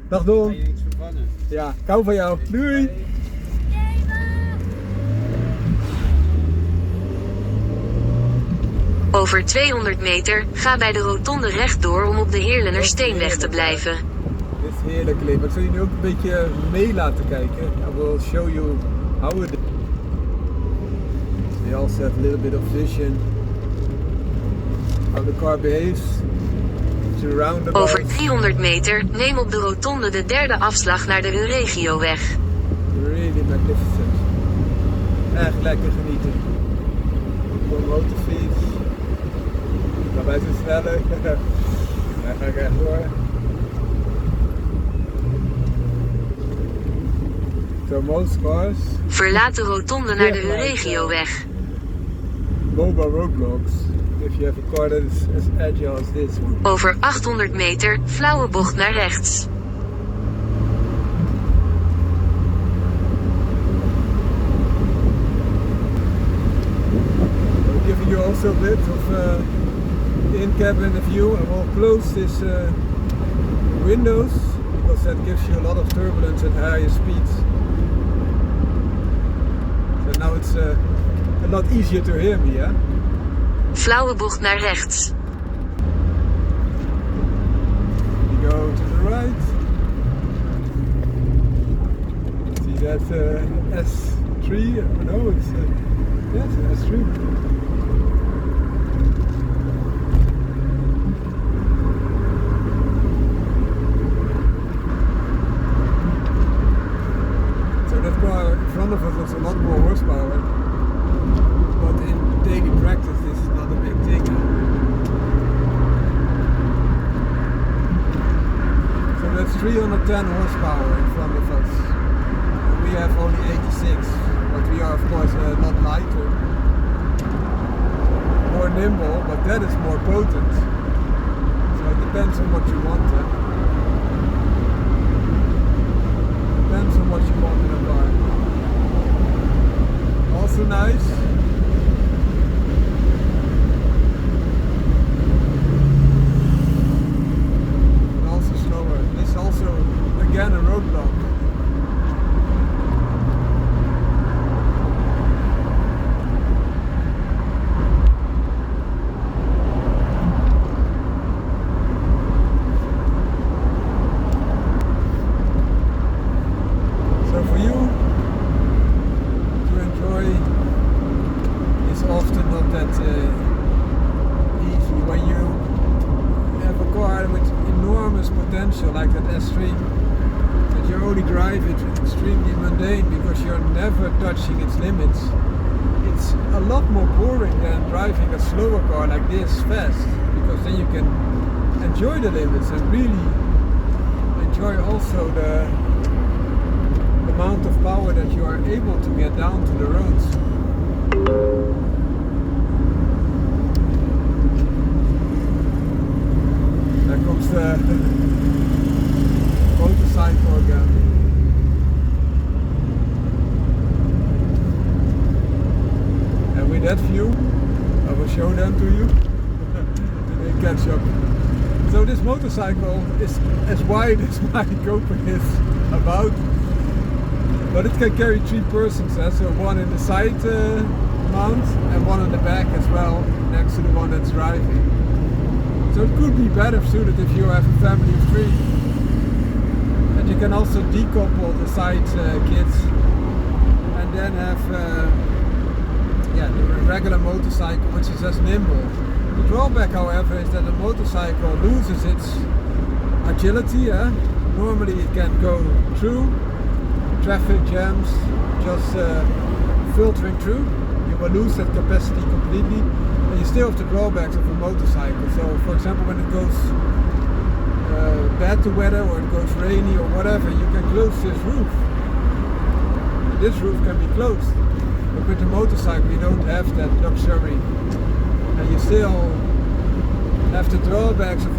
Dag Don. Ga je niks vervangen? Ja, ik hou van jou. Doei. Over 200 meter, ga bij de rotonde rechtdoor om op de Heerlenersteenweg te blijven. Dit is heerlijk leven. Ik zal je nu ook een beetje mee laten kijken. I will show you how it is. We also have a little bit of vision. How the car behaves. Over 300 meter, neem op de rotonde de derde afslag naar de Euregioweg. Really magnificent. Echt lekker genieten. Voor een motorfiets. Maar wij zijn sneller. Daar ga ik echt door. So most cars. Verlaat de rotonde naar de Euregioweg. Mobile roadblocks. If you have a car that is as agile as this one. Over 800 meter, flauwe bocht naar rechts. We're giving you also a bit of in-cabin view. I will close this windows because that gives you a lot of turbulence at higher speeds. So now it's a lot easier to hear me, yeah? Flauwe bocht naar rechts. We go to the right. See that S3? No, it's an S3. So that car in front of us has a lot more horsepower. But in daily practice this is not a big thing. So that's 310 horsepower in front of us. And we have only 86, but we are of course a lot lighter. More nimble, but that is more potent. So it depends on what you want. Depends on what you want in a car. Also nice. Also again a roadblock. So for you to enjoy is often not that easy when you have a car with enormous potential like that S3, that you only drive it extremely mundane because you're never touching its limits. It's a lot more boring than driving a slower car like this fast, because then you can enjoy the limits and really enjoy also the amount of power that you are able to get down to the roads. There comes the motorcycle again. And with that view, I will show them to you and they catch up. So this motorcycle is as wide as my Copen is about, but it can carry 3 persons, so one in the side mount and one in the back as well, next to the one that's driving. So it could be better suited if you have a family of 3. And you can also decouple the side kids and then have the regular motorcycle, which is as nimble. The drawback, however, is that the motorcycle loses its agility. Normally it can go through traffic jams, just filtering through. You will lose that capacity completely. You still have the drawbacks of a motorcycle. So for example, when it goes bad to weather or it goes rainy or whatever, you can close this roof. This roof can be closed. But with the motorcycle you don't have that luxury. And you still have the drawbacks of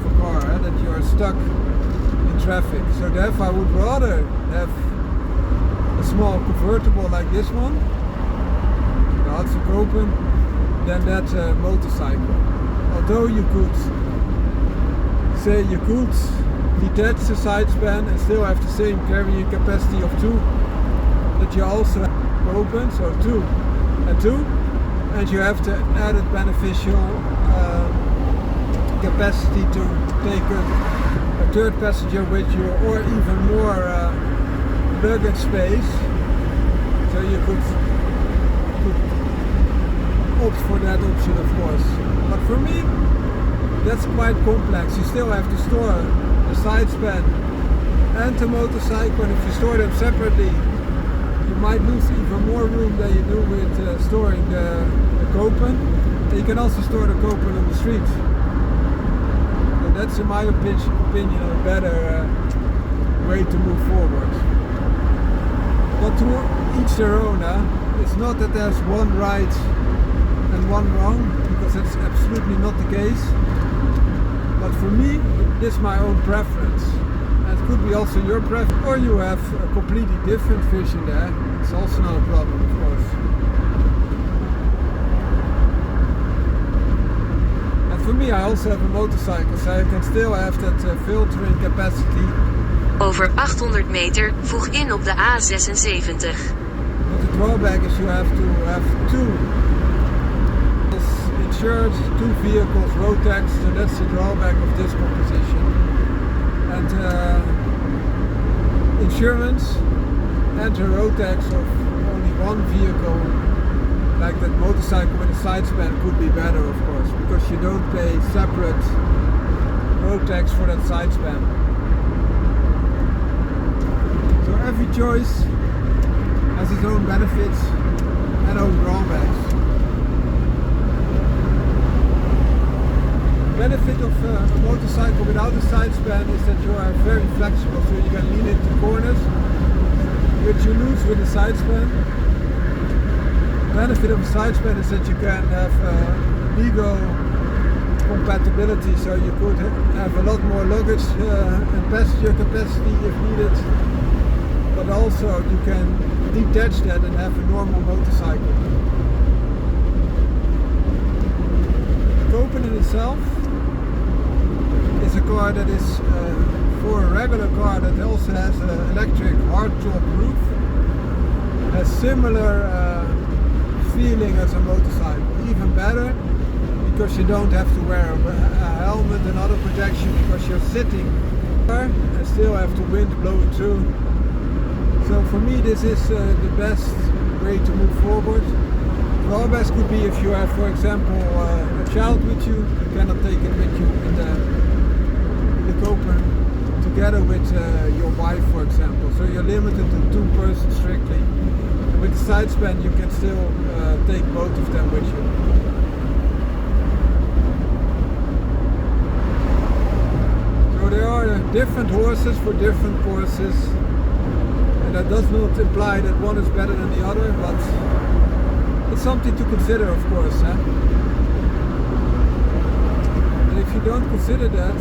a car, that you are stuck in traffic. So therefore I would rather have a small convertible like this one, the Daihatsu Copen, than that motorcycle. Although you could say you could detach the side span and still have the same carrying capacity of 2 that you also have open, so 2 and 2, and you have the added beneficial capacity to take a third passenger with you, or even more luggage space, so you could opt for that option, of course. But for me, that's quite complex. You still have to store the side span and the motorcycle, and if you store them separately, you might lose even more room than you do with storing the Copen. And you can also store the Copen on the street. So that's, in my opinion, a better way to move forward. But to each their own. It's not that there's one right and one wrong, because that's absolutely not the case. But for me, this is my own preference. And it could be also your preference, or you have a completely different vision there. It's also not a problem, of course. And for me, I also have a motorcycle, so I can still have that filtering capacity. Over 800 meter, voeg in op de A76. But the drawback is you have to have 2 insured, 2 vehicles, road tax, so that's the drawback of this proposition. And insurance and the road tax of only 1 vehicle, like that motorcycle with a side span, could be better, of course, because you don't pay separate road tax for that side span. So every choice has its own benefits and own drawbacks. The benefit of a motorcycle without a side span is that you are very flexible, so you can lean into corners, which you lose with a side span. The benefit of a side span is that you can have legal compatibility, so you could have a lot more luggage and passenger capacity if needed, but also you can detach that and have a normal motorcycle. The Copen in itself is a car that is for a regular car that also has an electric hardtop roof, has similar feeling as a motorcycle, even better, because you don't have to wear a helmet and other protection because you're sitting and still have the wind blowing through. So for me, this is the best way to move forward. Drawbacks could be if you have, for example, a child with you, you cannot take it with you in the Copen together with your wife, for example. So you're limited to 2 persons strictly. And with the side span, you can still take both of them with you. So there are different horses for different courses. And that does not imply that one is better than the other, but it's something to consider, of course. And if you don't consider that,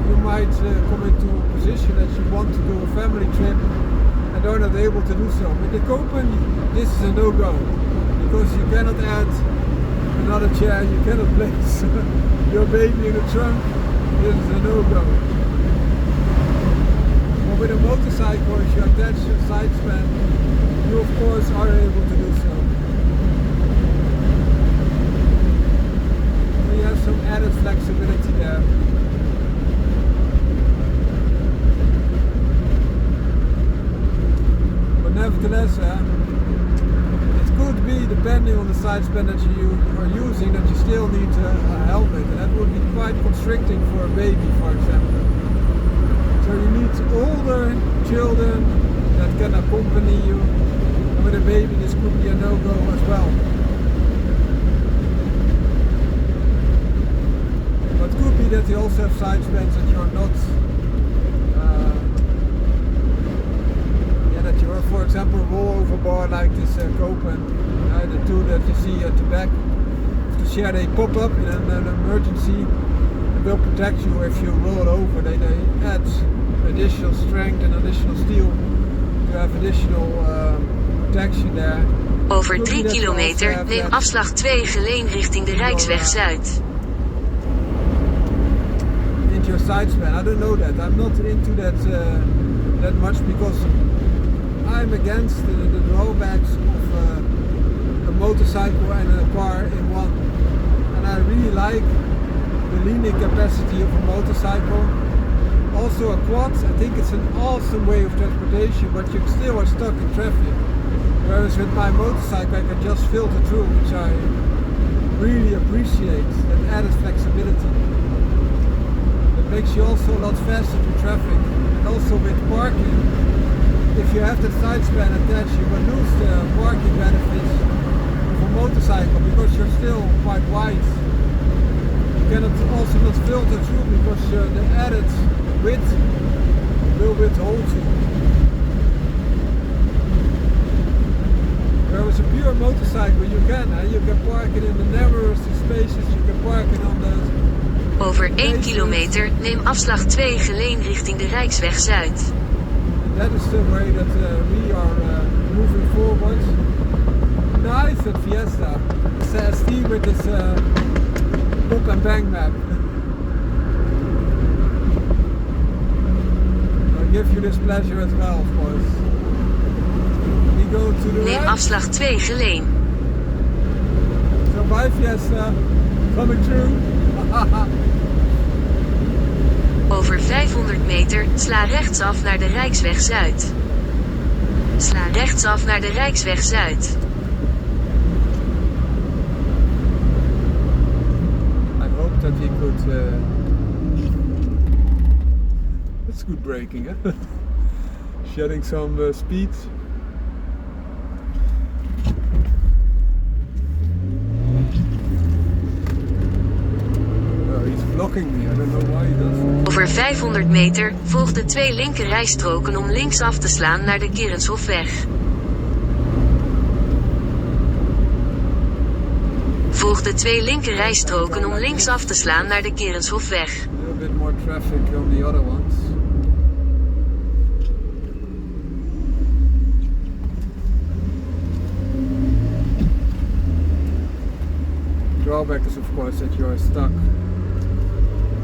you might come into a position that you want to do a family trip and are not able to do so. With the Copen, this is a no-go, because you cannot add another chair, you cannot place your baby in the trunk. This is a no-go. With a motorcycle, if you attach a side span, you of course are able to do so. So you have some added flexibility there. But nevertheless, it could be, depending on the side span that you are using, that you still need a helmet, and that would be quite constricting for a baby, for example. So you need older children that can accompany you, and with a baby this could be a no-go as well. But it could be that they also have side spans that you're not, that you are, for example, roll-over bar like this Copen, the 2 that you see at the back of the chair, they pop up in an emergency. Will protect you if you roll over. They add additional strength and additional steel to have additional protection there. Over 3 kilometer, neem afslag 2 geleen richting de Rijksweg Zuid. Into your side span. I don't know that. I'm not into that that much because I'm against the drawbacks of a motorcycle and a car in one. And I really like the leaning capacity of a motorcycle. Also a quad, I think it's an awesome way of transportation, but you still are stuck in traffic. Whereas with my motorcycle I can just filter through, which I really appreciate, that added flexibility. It makes you also a lot faster through traffic. And also with parking, if you have the side span attached, you will lose the parking benefits of a motorcycle because you're still quite wide. You cannot also not filter through because the added width will withhold you. Whereas a pure motorcycle you can park it in the narrowest spaces, you can park it on the... Over 1 kilometer, neem afslag 2 geleen richting de Rijksweg Zuid. That is the way that we are moving forward. Nice at Fiesta. Steve with his pop and bang map. I'll give you this pleasure as well, of course. We go to the Neem right. afslag 2 geleen. So bye Fiesta, coming through. Over 500 meter, sla rechtsaf naar de Rijksweg Zuid. Sla rechtsaf naar de Rijksweg Zuid. I hope that we could... It's good braking, eh? Shedding some speed. Blocking me. I don't know why he does. Over 500 meter, volg de 2 linker rijstroken om linksaf te slaan naar de Kerrenshofweg. Volg de 2 linker rijstroken om linksaf te slaan naar de Kerrenshofweg. A little bit more traffic on the other ones. Drawback is of course that you are stuck.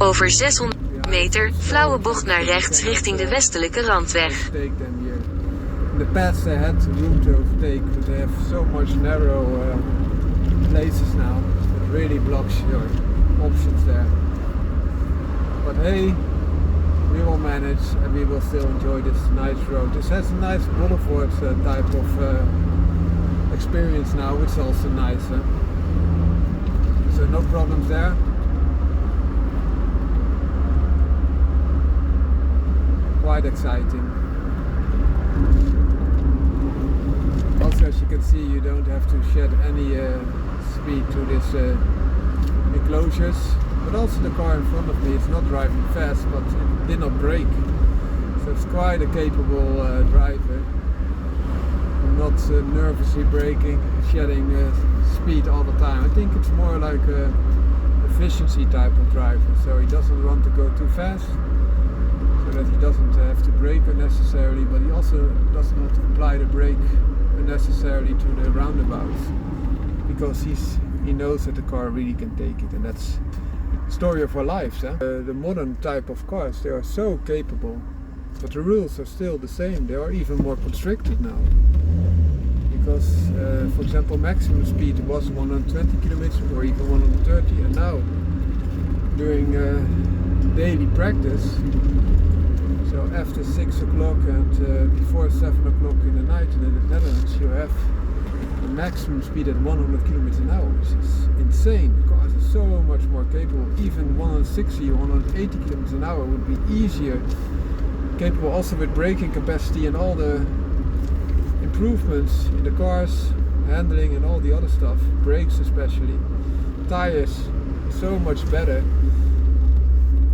Over 600 meter, flauwe bocht naar rechts richting de westelijke randweg. In the past they had room to overtake, but they have so much narrow places now. It really blocks your options there. But hey, we will manage and we will still enjoy this nice road. This has a nice boulevard type of experience now, which is also nice. So no problems there. Quite exciting. Also, as you can see, you don't have to shed any speed to this enclosures. But also the car in front of me is not driving fast, but it did not brake. So it's quite a capable driver. Not nervously braking, shedding speed all the time. I think it's more like a efficiency type of driver. So he doesn't want to go too fast, so that he doesn't have to brake unnecessarily, but he also does not apply the brake unnecessarily to the roundabouts, because he knows that the car really can take it, and that's the story of our lives. The modern type of cars, they are so capable, but the rules are still the same. They are even more constricted now, because for example maximum speed was 120 kilometers or even 130, and now during daily practice, so after 6 o'clock and before 7 o'clock in the night in the Netherlands, you have the maximum speed at 100 kilometers an hour, which is insane. The cars are so much more capable. Even 160 or 180 kilometers an hour would be easier. Capable also with braking capacity and all the improvements in the cars, handling and all the other stuff, brakes especially, tires, so much better.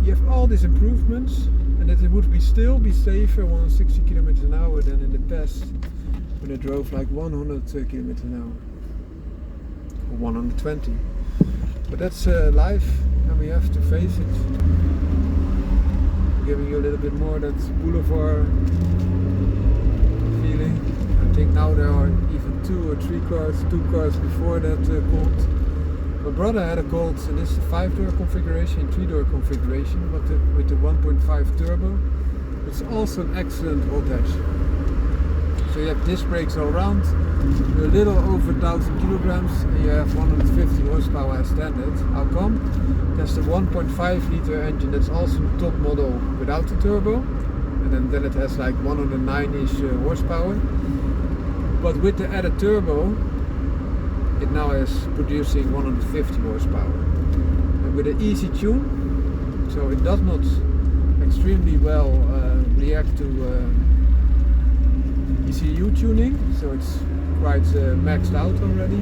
You have all these improvements, and that it would still be safer 160 kilometers an hour than in the past when I drove like 100 kilometers an hour or 120. But that's life, and we have to face it. Giving you a little bit more that boulevard feeling. I think now there are even 2 or 3 cars, 2 cars before that caught. My brother had a Colt, and this is a 5-door configuration, 3-door configuration, but with the 1.5 turbo. It's also an excellent voltage. So you have disc brakes all around, you're a little over 1000 kilograms, and you have 150 horsepower as standard. How come? There's the 1.5 liter engine that's also the top model without the turbo, and then it has like 109-ish horsepower. But with the added turbo, it now is producing 150 horsepower. And with an easy tune, so it does not extremely well react to ECU tuning, so it's quite maxed out already.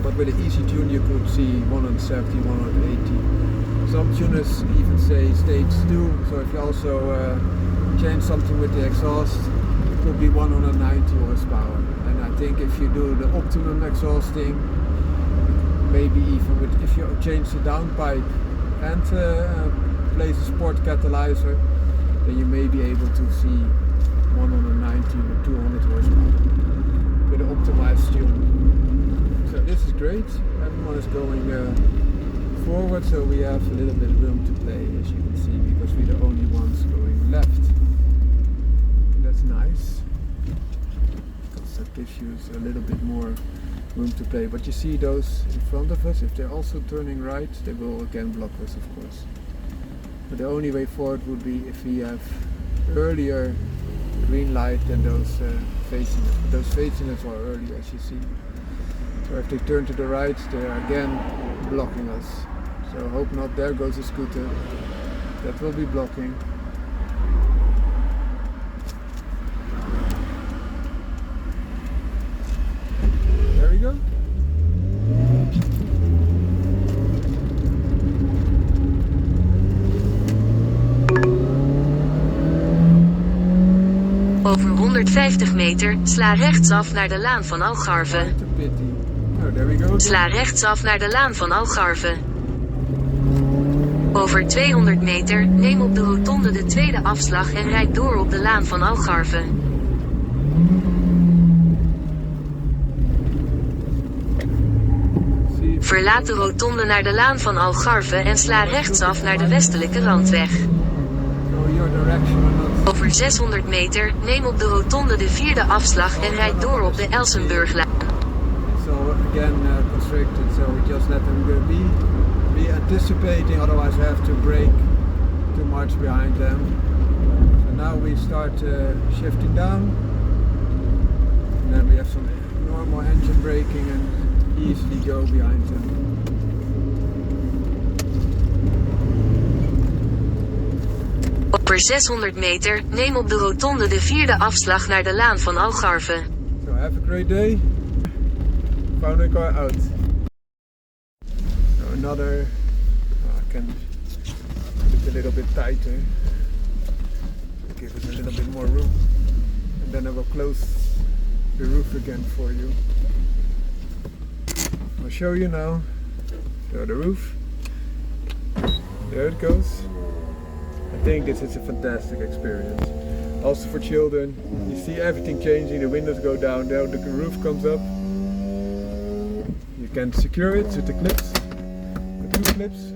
But with an easy tune you could see 170, 180. Some tuners even say stage 2, so if you also change something with the exhaust, it could be 190 horsepower. And I think if you do the optimum exhausting, maybe even with, if you change the downpipe and place a sport catalyzer, then you may be able to see 190 with 200 horsepower with an optimized tune. So this is great. Everyone is going forward, so we have a little bit of room to play, as you can see, because we're the only ones going left. And that's nice, because that gives you a little bit more room to play. But you see those in front of us, if they're also turning right, they will again block us, of course. But the only way forward would be if we have earlier green light than those facing us. But those facing us are earlier, as you see. So if they turn to the right, they are again blocking us. So hope not. There goes a scooter. That will be blocking. There we go. Over 150 meter, sla rechtsaf naar de laan van Algarve. Sla rechtsaf naar de laan van Algarve. Over 200 meter, neem op de rotonde de tweede afslag en rijd door op de laan van Algarve. Verlaat de rotonde naar de laan van Algarve en sla rechtsaf naar de westelijke randweg. Over 600 meter, neem op de rotonde de vierde afslag en rijd door op de Elsenburglaan. So again constricted, so we just let them go be anticipating, otherwise we have to brake too much behind them. So now we start shifting down, and then we have some normal engine braking and easily go behind them. Over 600 meter, neem op de rotonde de vierde afslag naar de laan van Algarve. So have a great day. Found a car out. So another, I can put it a little bit tighter. Give it a little bit more room. And then I will close the roof again for you. I'll show you now. So the roof. There it goes. I think this is a fantastic experience. Also for children. You see everything changing, the windows go down, there the roof comes up. You can secure it with the clips, the 2 clips.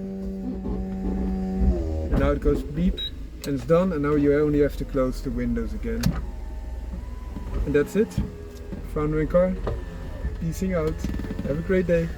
And now it goes beep and it's done, and now you only have to close the windows again. And that's it. Found a car. Peacing out. Have a great day.